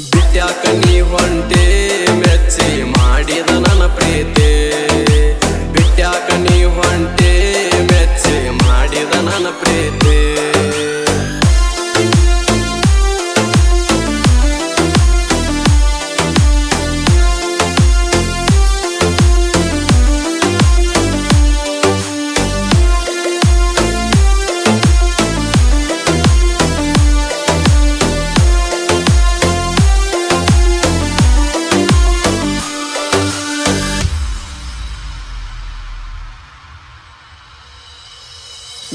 ಬಿಟ್ಯಾಕ ನೀ ಹೊಂಟೆ ಮೆಚ್ಚಿ ಮಾಡಿದ ನನ್ನ ಪ್ರೀತಿ ಬಿಟ್ಯಾಕ ನೀ ಹೊಂಟೆ ಮೆಚ್ಚಿ ಮಾಡಿದ ನನ್ನ ಪ್ರೀತಿ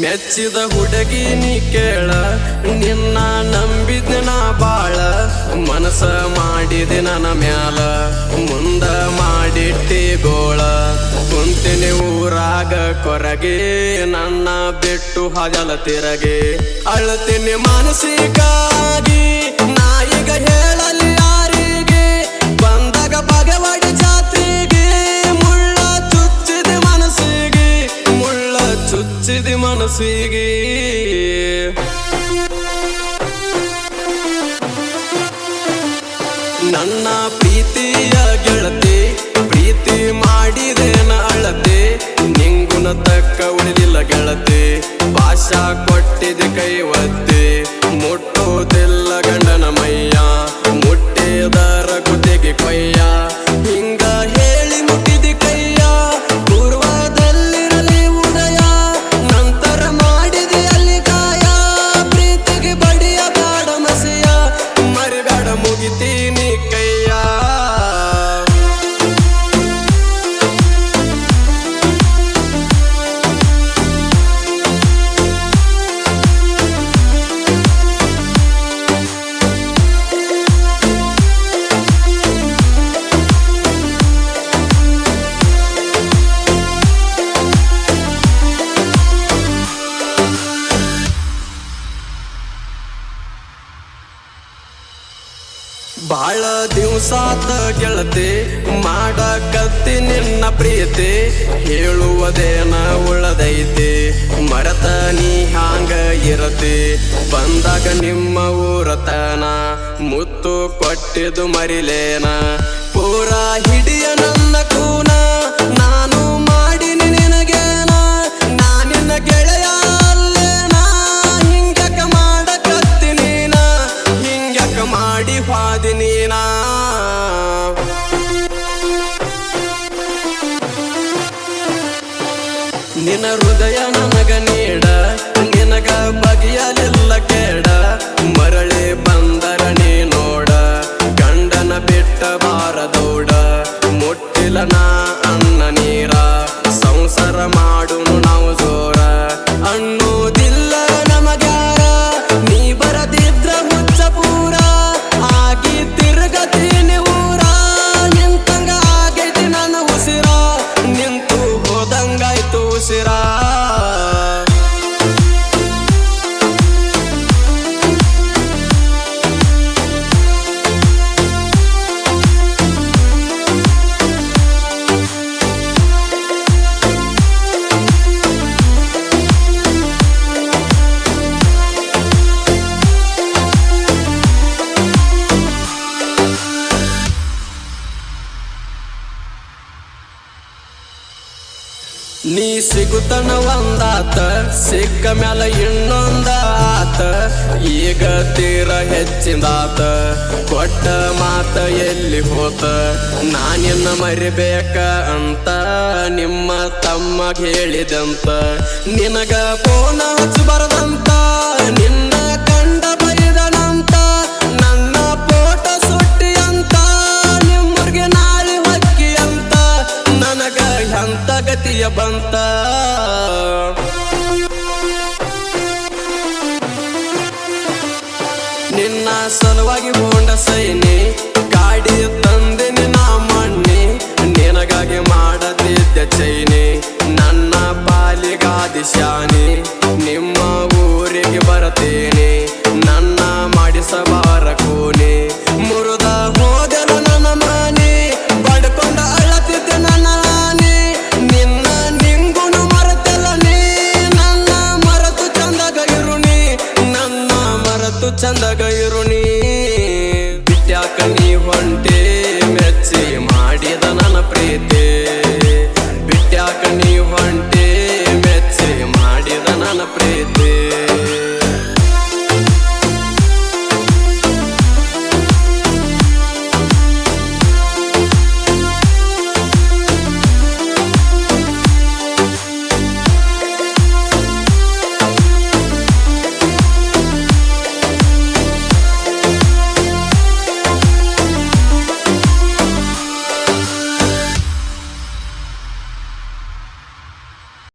ಮೆಚ್ಚಿದ ಹುಡುಗಿ ನೀ ಕೇಳ ನಿನ್ನ ನಂಬಿದ್ದೆ ನಾ ಬಾಳ ಮನಸ ಮಾಡಿದೆ ನನ್ನ ಮ್ಯಾಲ ಮುಂದ ಮಾಡಿಟ್ಟಿ ಗೋಳ ಕುಂತಿನಿ ಊರಾಗ ಕೊರಗೆ ನನ್ನ ಬಿಟ್ಟು ಹಗಲ ತಿರಗೆ ಅಳತೀನಿ ಮಾನಸಿಕಾಗಿ ನಾಯಿಗ ಹೇಳಲಿ ಯಾರಿಗೆ ಬಂದಾಗ ಬಗೆವಾಡಿ ಜಾತ್ರೆಗೆ ಮುಳ್ಳ ಚುಚ್ಚಿದೆ ಮನಸ್ಸಿಗೆ ಮುಳ್ಳ ಚುಚ್ಚಿದೆ ಮನಸ್ಸಿಗೆ ನನ್ನ ಪ್ರೀತಿಯ ಗೆಳತಿ ಪ್ರೀತಿ ಮಾಡಿದೇನ ಅಳತೆ ನಿಂಗುನ ತಕ್ಕ ಉಳಿದಿಲ್ಲ ಗೆಳತಿ ಭಾಷಾ ಕೊಟ್ಟಿದೆ ಕೈ ಒತ್ತಿ ಮುಟ್ಟೋದಿಲ್ಲ ಗಂಡನ ಮೈಯ ಮುಟ್ಟಿದರ ಕುತ್ತಿಗೆ ಕೊಯ್ಯ ಹಿಂಗ ಹೇಳಿ ಮುಟ್ಟಿದೆ ಕೈಯ ಪೂರ್ವದಲ್ಲಿರಲಿ ಉದಯ ನಂತರ ಮಾಡಿದೆ ಅಲ್ಲಿ ಕಾಯ ಪ್ರೀತಿಗೆ ಬಡಿಯ ಬಾಡ ಮಸಿಯ ಮರಿಬೇಡ ಮುಗಿತೀನಿ ಕೈಯ ಬಾಳ ದಿವಸಾತ ಗೆಳತಿ ಮಾಡಕತ್ತಿ ನಿನ್ನ ಪ್ರೀತಿ ಹೇಳುವುದೇನ ಉಳದೈತಿ ಮರತ ನೀ ಹ್ಯಾಂಗ ಇರತಿ ಬಂದಾಗ ನಿಮ್ಮ ಊರತನ ಮುತ್ತು ಕೊಟ್ಟಿದ್ದು ಮರಿಲೇನ ಪೂರ ಹಿಡಿಯ ನನ್ನ ಕೂನ ನಾನು ಮಾಡಿನಿ ನಿನಗೇನ ನಾನಿನ್ನ ಗೆಳೆಯ ಅಲ್ಲೇನ ಹಿಂಗ್ಯಾಕ ಮಾಡಕತ್ತಿ ನೀನ ಹಿಂಗ್ಯಾಕ ಮಾಡಿ ಹಾದಿ ನೀನಾ ನಿನ್ನ ಹೃದಯ ನನಗ ನೀಡ ನಿನಗ ಬಗೆಯಲಿಲ್ಲ ಕೇಡ ಮರಳಿ ಬಂದರ ನೀ ನೋಡ ಗಂಡನ ಬಿಟ್ಟ ಬಾರದೌಡ ಮುಟ್ಟಿಲ ನಾ ಅನ್ನ ನೀರ ಸಂಸಾರ ಮಾಡುನು ನಾವು ಜೋರ ಅನ್ನೋದಿಲ್ಲ ನಮಗ್ಯಾರ ನೀ ಬರದಿದ್ರ ಹುಚ್ಚ ಪೂರ ಆಗಿ ತಿರುಗತೀನಿ ಊರ ನಿಂತಂಗ ಆಗೈತಿ ನನ್ನ ಉಸಿರ ನಿಂತು ಹೋದಂಗಾಯ್ತು ಉಸಿರ ನೀ ಸಿಗುತ್ತನ ಒಂದಾತ ಸಿಕ್ಕ ಮ್ಯಾಲ ಇನ್ನೊಂದ ಆತ ಈಗ ತೀರ ಹೆಚ್ಚಿಂದಾತ ಕೊಟ್ಟ ಮಾತ ಎಲ್ಲಿ ಹೋತ ನಾನಿನ್ನ ಮರಿಬೇಕ ಅಂತ ನಿಮ್ಮ ತಮ್ಮ ಹೇಳಿದಂತ ನಿನಗ ಫೋನ ಹಚ್ಚಬಾರದಂತ ನಿನ್ನ